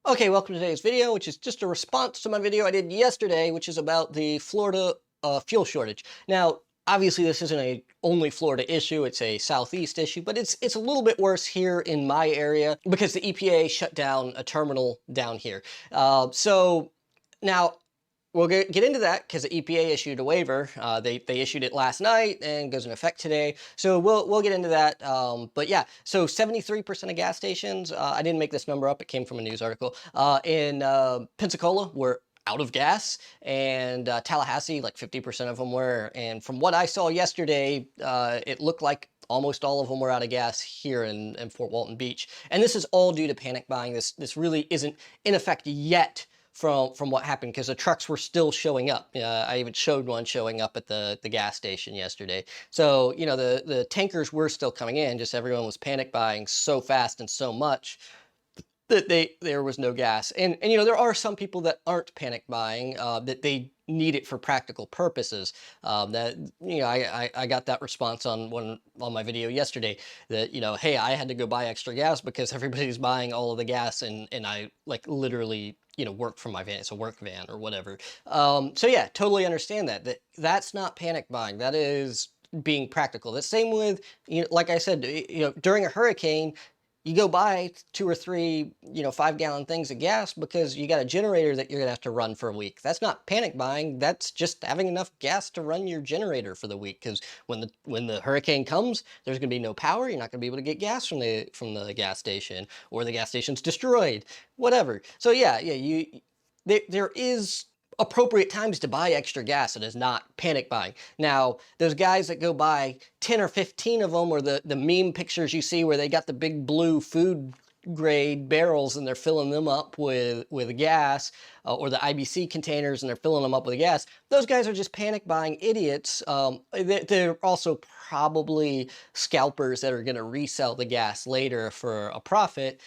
Okay, welcome to today's video, which is just a response to my video I did yesterday, which is about the Florida fuel shortage. Now, obviously, this isn't a only Florida issue; it's a Southeast issue, but it's a little bit worse here in my area because the EPA shut down a terminal down here. So now we'll get into that because the EPA issued a waiver. They issued it last night and goes into effect today. So we'll get into that. But yeah, so 73% of gas stations. I didn't make this number up. It came from a news article. In Pensacola, were out of gas, and Tallahassee, like 50% of them were. And from what I saw yesterday, it looked like almost all of them were out of gas here in Fort Walton Beach. And this is all due to panic buying. This really isn't in effect yet from what happened because the trucks were still showing up. I even showed one showing up at the gas station yesterday. So, you know, the tankers were still coming in, just everyone was panic buying so fast and so much that there was no gas. And you know, there are some people that aren't panic buying, that they need it for practical purposes. That, you know, I got that response on my video yesterday that, you know, hey, I had to go buy extra gas because everybody's buying all of the gas, and I like literally, you know, work from my van. It's a work van or whatever. So yeah, totally understand that's not panic buying. That is being practical. The same with, you know, like I said, you know, during a hurricane, you go buy 2 or 3, you know, 5-gallon things of gas because you got a generator that you're gonna have to run for a week. That's not panic buying. That's just having enough gas to run your generator for the week. Because when the hurricane comes, there's gonna be no power. You're not gonna be able to get gas from the gas station, or the gas station's destroyed. Whatever. So yeah, there is appropriate times to buy extra gas. It is not panic buying. Now, those guys that go buy 10 or 15 of them, or the meme pictures you see where they got the big blue food grade barrels and they're filling them up with gas, or the IBC containers and they're filling them up with gas, those guys are just panic buying idiots. They're also probably scalpers that are going to resell the gas later for a profit.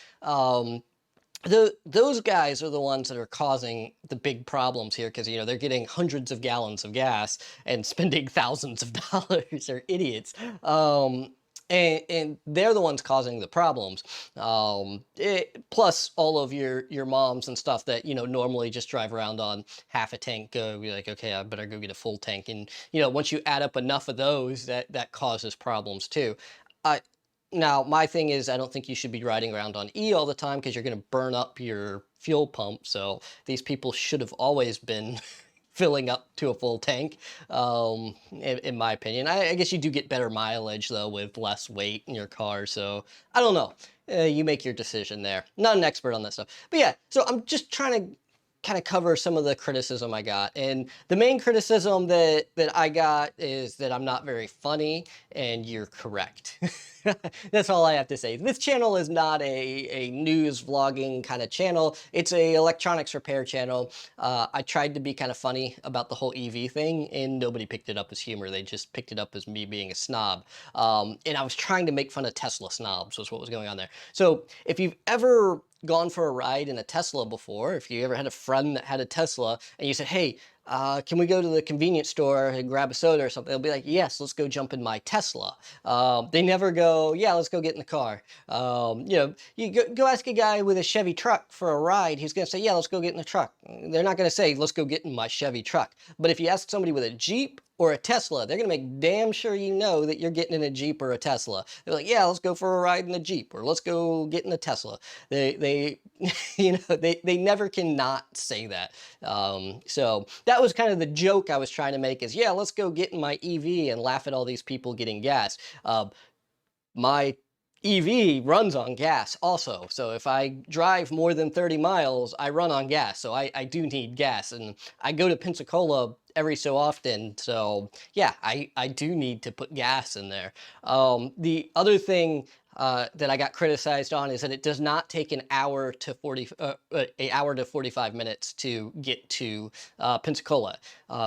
Those guys are the ones that are causing the big problems here because, you know, they're getting hundreds of gallons of gas and spending thousands of dollars. They're idiots. And they're the ones causing the problems. Plus all of your moms and stuff that, you know, normally just drive around on half a tank, go be like, okay, I better go get a full tank. And, you know, once you add up enough of those, that causes problems too. I, Now, my thing is, I don't think you should be riding around on E all the time because you're going to burn up your fuel pump. So these people should have always been filling up to a full tank, in my opinion. I guess you do get better mileage, though, with less weight in your car. So I don't know. You make your decision there. Not an expert on that stuff. But yeah, so I'm just trying to kind of cover some of the criticism I got. And the main criticism that I got is that I'm not very funny, and you're correct. That's all I have to say. This channel is not a news vlogging kind of channel. It's a electronics repair channel. I tried to be kind of funny about the whole EV thing, and nobody picked it up as humor. They just picked it up as me being a snob. And I was trying to make fun of Tesla snobs was what was going on there. So if you've ever gone for a ride in a Tesla before, if you ever had a friend that had a Tesla and you said, hey, can we go to the convenience store and grab a soda or something? They'll be like, yes, let's go jump in my Tesla. They never go, yeah, let's go get in the car. You know, you go ask a guy with a Chevy truck for a ride, he's going to say, yeah, let's go get in the truck. They're not going to say, let's go get in my Chevy truck. But if you ask somebody with a Jeep or a Tesla, they're going to make damn sure you know that you're getting in a Jeep or a Tesla. They're like, yeah, let's go for a ride in a Jeep, or let's go get in a Tesla. They you know, they never can not say that. So that was kind of the joke I was trying to make is, yeah, let's go get in my EV and laugh at all these people getting gas. My EV runs on gas also. So if I drive more than 30 miles, I run on gas. So I do need gas. And I go to Pensacola every so often. So yeah, I do need to put gas in there. The other thing that I got criticized on is that it does not take an hour to 45 minutes to get to Pensacola,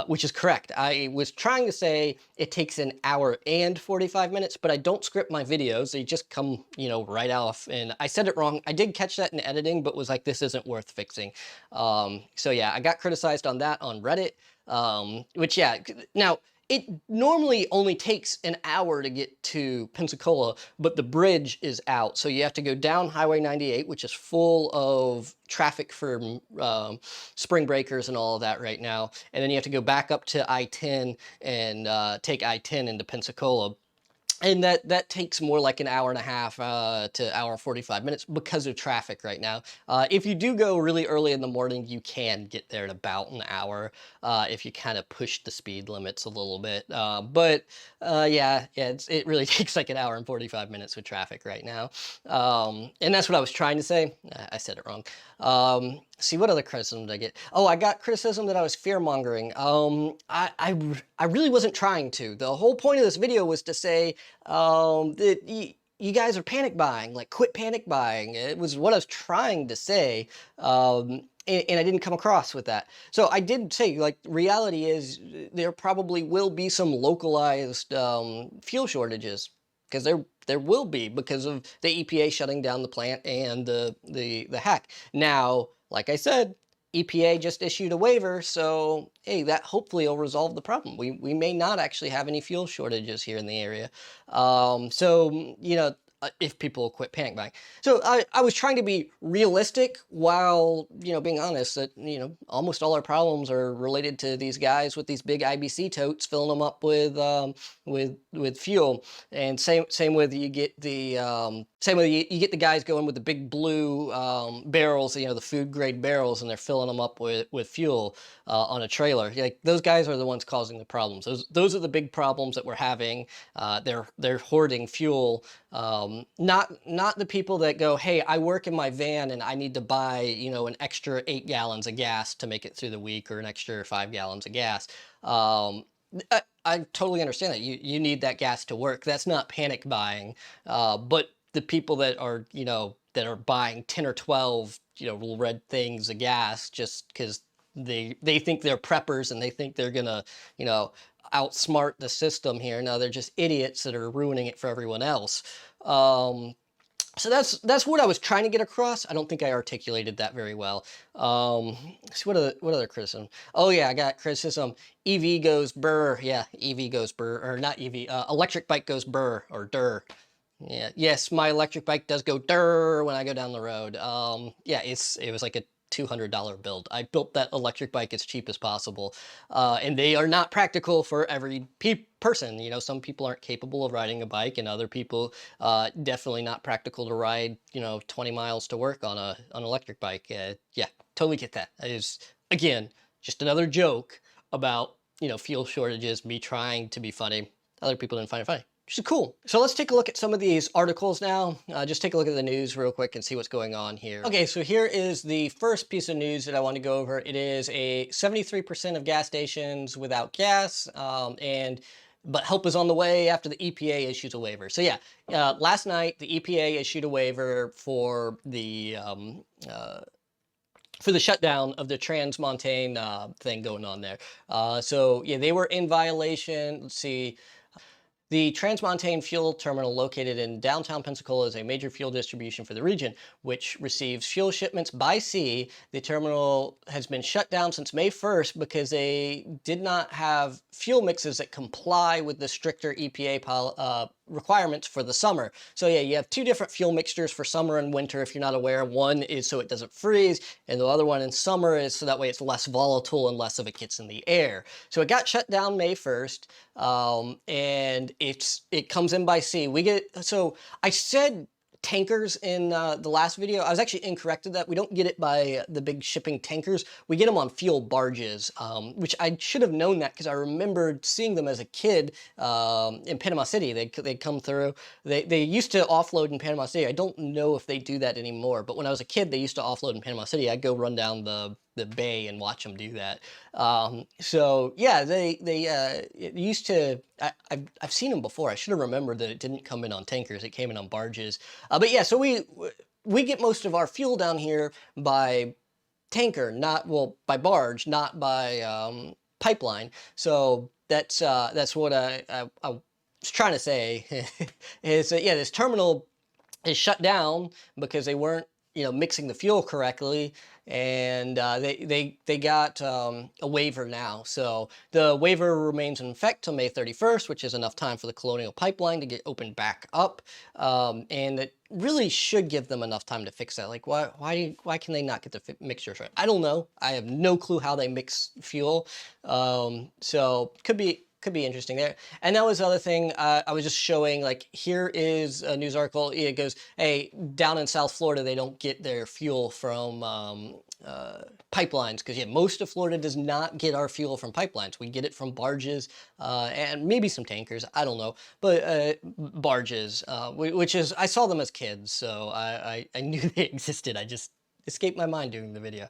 which is correct. I was trying to say it takes an hour and 45 minutes, but I don't script my videos. They just come, you know, right off. And I said it wrong. I did catch that in editing, but was like, this isn't worth fixing. So yeah, I got criticized on that on Reddit. Which, yeah, now it normally only takes an hour to get to Pensacola, but the bridge is out. So you have to go down Highway 98, which is full of traffic for spring breakers and all of that right now. And then you have to go back up to I-10 and take I-10 into Pensacola. And that takes more like an hour and a half to hour and 45 minutes because of traffic right now. If you do go really early in the morning, you can get there in about an hour if you kind of push the speed limits a little bit. Yeah, it really takes like an hour and 45 minutes with traffic right now. And that's what I was trying to say. I said it wrong. See, what other criticism did I get? Oh, I got criticism that I was fear-mongering. I really wasn't trying to. The whole point of this video was to say that you guys are panic buying, like quit panic buying. It was what I was trying to say. And I didn't come across with that. So I did say, like, reality is there probably will be some localized fuel shortages, because there will be, because of the EPA shutting down the plant and the hack. Now, like I said, EPA just issued a waiver, so hey, that hopefully will resolve the problem. We may not actually have any fuel shortages here in the area. You know, if people quit panic buying. So I was trying to be realistic while, you know, being honest that, you know, almost all our problems are related to these guys with these big IBC totes filling them up with fuel. And same with you get the same with you get the guys going with the big blue barrels, you know, the food grade barrels, and they're filling them up with fuel on a trailer. Like, those guys are the ones causing the problems. Those are the big problems that we're having. They're hoarding fuel. Not the people that go, hey, I work in my van and I need to buy, you know, an extra 8 gallons of gas to make it through the week, or an extra 5 gallons of gas. I totally understand that. You need that gas to work. That's not panic buying. But the people that are, you know, that are buying 10 or 12, you know, red things of gas just because they think they're preppers and they think they're gonna, you know, outsmart the system here. No, they're just idiots that are ruining it for everyone else. So that's what I was trying to get across. I don't think I articulated that very well. So what other criticism? Oh yeah, I got criticism. EV goes burr. Yeah, EV goes burr, or not EV. Electric bike goes burr, or durr. Yeah, yes, my electric bike does go durr when I go down the road. Yeah, it was like a $200 build. I built that electric bike as cheap as possible, and they are not practical for every person. You know, some people aren't capable of riding a bike, and other people definitely not practical to ride, you know, 20 miles to work on an electric bike. Yeah, totally get that. It is, again, just another joke about, you know, fuel shortages, me trying to be funny. Other people didn't find it funny, which is cool. So let's take a look at some of these articles now. Just take a look at the news real quick and see what's going on here. Okay, so here is the first piece of news that I want to go over. It is a 73% of gas stations without gas, but help is on the way after the EPA issues a waiver. So yeah, last night the EPA issued a waiver for the shutdown of the Trans-Montane thing going on there. So yeah, they were in violation. Let's see. The Trans-Montane fuel terminal located in downtown Pensacola is a major fuel distribution for the region, which receives fuel shipments by sea. The terminal has been shut down since May 1st because they did not have fuel mixes that comply with the stricter EPA requirements for the summer. So yeah, you have two different fuel mixtures for summer and winter, if you're not aware. One is so it doesn't freeze, and the other one in summer is so that way it's less volatile and less of it gets in the air. So it got shut down May 1st, and it comes in by sea. So I said tankers in the last video. I was actually incorrect in that. We don't get it by the big shipping tankers. We get them on fuel barges, which I should have known that because I remembered seeing them as a kid in Panama City. They'd come through. They used to offload in Panama City. I don't know if they do that anymore, but when I was a kid, they used to offload in Panama City. I'd go run down the bay and watch them do that. So yeah, they used to. I've seen them before. I should have remembered that it didn't come in on tankers. It came in on barges. But yeah, so we get most of our fuel down here by tanker, by barge, not by pipeline. So that's what I was trying to say. Is that yeah, this terminal is shut down because they weren't mixing the fuel correctly, and they got a waiver now. So the waiver remains in effect till May 31st, which is enough time for the Colonial Pipeline to get opened back up, and it really should give them enough time to fix that. Like, why can they not get the mixtures right? I don't know. I have no clue how they mix fuel, so could be interesting there. And that was the other thing I was just showing, like, here is a news article. It goes, hey, down in South Florida, they don't get their fuel from pipelines, because yeah, most of Florida does not get our fuel from pipelines. We get it from barges and maybe some tankers, I don't know, but barges, which is, I saw them as kids, so I knew they existed. I just escaped my mind during the video.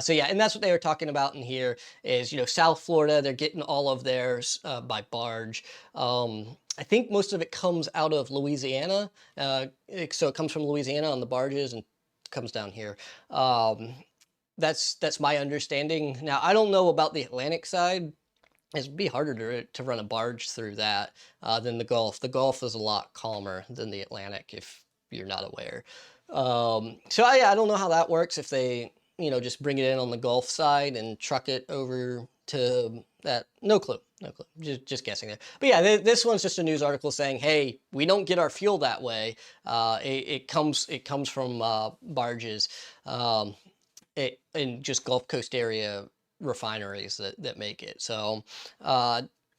So yeah, and that's what they were talking about in here is, South Florida, they're getting all of theirs by barge. I think most of it comes out of Louisiana. So it comes from Louisiana on the barges and comes down here. That's my understanding. Now, I don't know about the Atlantic side. It'd be harder to run a barge through that than the Gulf. The Gulf is a lot calmer than the Atlantic, if you're not aware. So I don't know how that works, if they, just bring it in on the Gulf side and truck it over to that. No clue, no clue, just guessing there. But yeah, this one's just a news article saying, hey, we don't get our fuel that way. It comes from barges, in just Gulf Coast area refineries that make it. So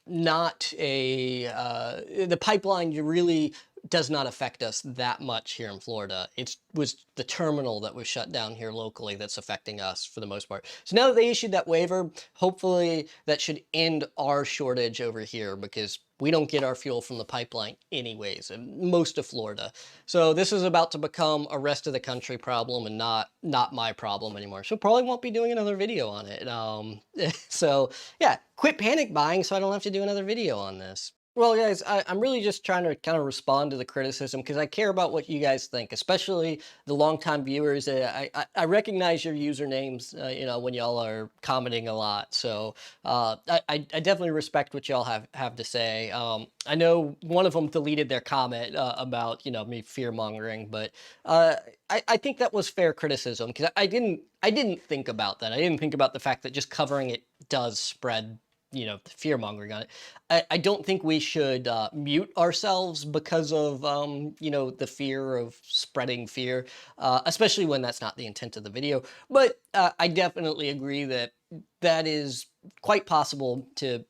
not a the pipeline really does not affect us that much here in Florida. It was the terminal that was shut down here locally that's affecting us for the most part. So now that they issued that waiver, hopefully that should end our shortage over here, because we don't get our fuel from the pipeline anyways, in most of Florida. So this is about to become a rest of the country problem and not my problem anymore. So probably won't be doing another video on it. So yeah, quit panic buying so I don't have to do another video on this. Well, guys, I'm really just trying to kind of respond to the criticism, because I care about what you guys think, especially the longtime viewers. I recognize your usernames, when y'all are commenting a lot. So I definitely respect what y'all have to say. I know one of them deleted their comment about me fear mongering, but I think that was fair criticism, because I didn't think about that. I didn't think about the fact that just covering it does spread fear mongering on it. I don't think we should mute ourselves because of the fear of spreading fear, especially when that's not the intent of the video. But I definitely agree that that is quite possible to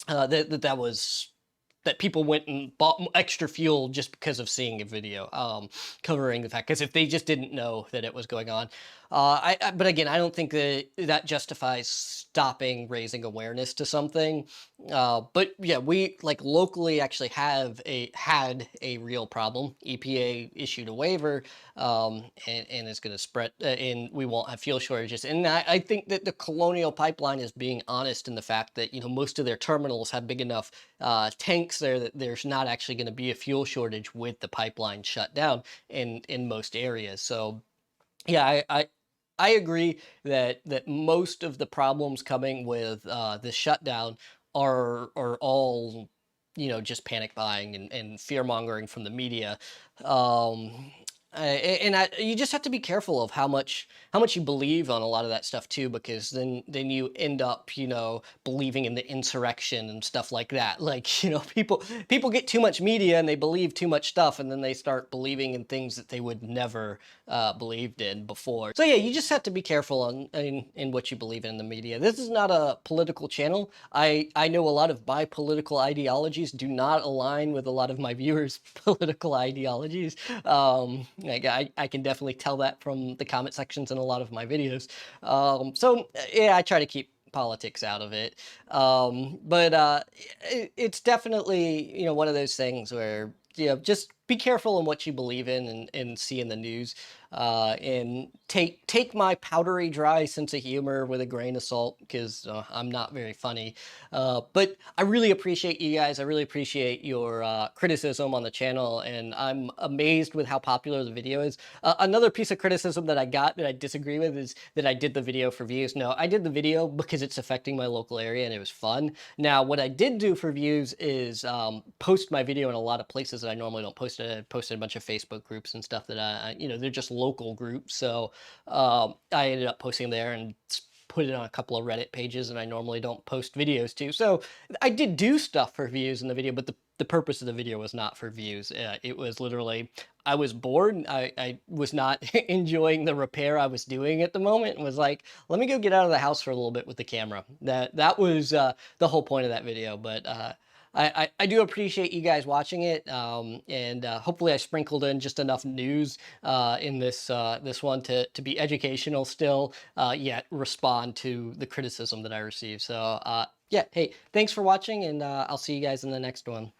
that people went and bought extra fuel just because of seeing a video covering the fact, because if they just didn't know that it was going on. But again, I don't think that justifies stopping raising awareness to something. But yeah, we locally actually had a real problem. EPA issued a waiver, and it's going to spread, and we won't have fuel shortages. And I think that the Colonial Pipeline is being honest in the fact that most of their terminals have big enough tanks there that there's not actually going to be a fuel shortage with the pipeline shut down in most areas. So yeah, I agree that most of the problems coming with the shutdown are all just panic buying and fear mongering from the media. You just have to be careful of how much you believe on a lot of that stuff too, because then you end up believing in the insurrection and stuff like that. Like people get too much media and they believe too much stuff, and then they start believing in things that they would never believed in before. So yeah, you just have to be careful in what you believe in the media. This is not a political channel. I know a lot of my political ideologies do not align with a lot of my viewers' political ideologies. I can definitely tell that from the comment sections in a lot of my videos. So yeah, I try to keep politics out of it. But it's definitely, one of those things where, just be careful in what you believe in and see in the news. And take my powdery dry sense of humor with a grain of salt, because I'm not very funny. But I really appreciate you guys. I really appreciate your criticism on the channel, and I'm amazed with how popular the video is. Another piece of criticism that I got that I disagree with is that I did the video for views. No, I did the video because it's affecting my local area and it was fun. Now, what I did do for views is post my video in a lot of places that I normally don't post posted a bunch of Facebook groups and stuff that you know, they're just local groups. So I ended up posting there and put it on a couple of Reddit pages, and I normally don't post videos to. So I did do stuff for views in the video, but the purpose of the video was not for views. It was literally, I was bored. I was not enjoying the repair I was doing at the moment, and was like, let me go get out of the house for a little bit with the camera. That was the whole point of that video. But I do appreciate you guys watching it, and hopefully I sprinkled in just enough news in this one to be educational still, yet respond to the criticism that I received. So yeah, hey, thanks for watching, and I'll see you guys in the next one.